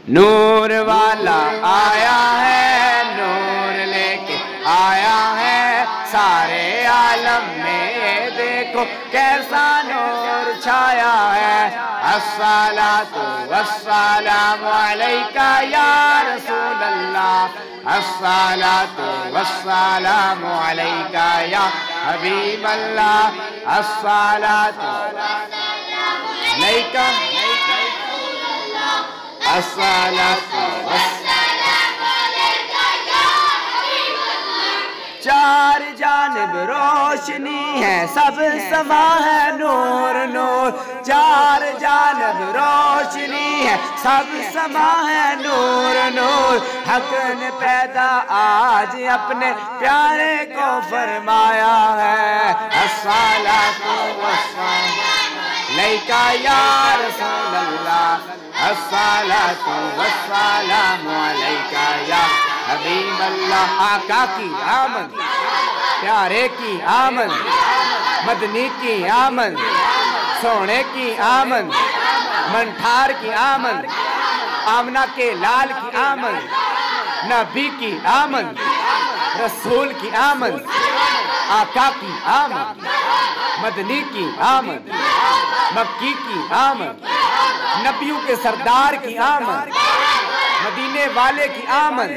नूर वाला आया है, नूर लेके आया है, सारे आलम में देखो कैसा नूर छाया है। अस्सलातु वस्सलामु अलैका या रसूल अल्लाह, अस्सलातु वस्सलामु अलैका या हबीब अल्लाह, अस्सलातु अलैका अस्सलातु वस्सलामु अलैका या हबीब अल्लाह। चार जानिब रोशनी है, सब समा है नूर नूर, चार जानिब रोशनी है, सब समा है नूर नूर। हक ने पैदा आज अपने प्यारे को फरमाया है। अस्सलातु वस्सलामु अलैका या रसूल अल्लाह, अस्सलातु वस्सलामु अलैका या हबीब अल्लाह। आका की आमद, प्यारे की आमद, मदनी की आमद, सोने की आमद, मंठार की आमद, आमना के लाल की आमद, नबी की आमद, रसूल की आमद, आका की आमद, मदनी की आमद, मक्की की आमद, नबियों के सरदार की आमद, मदीने वाले की आमद।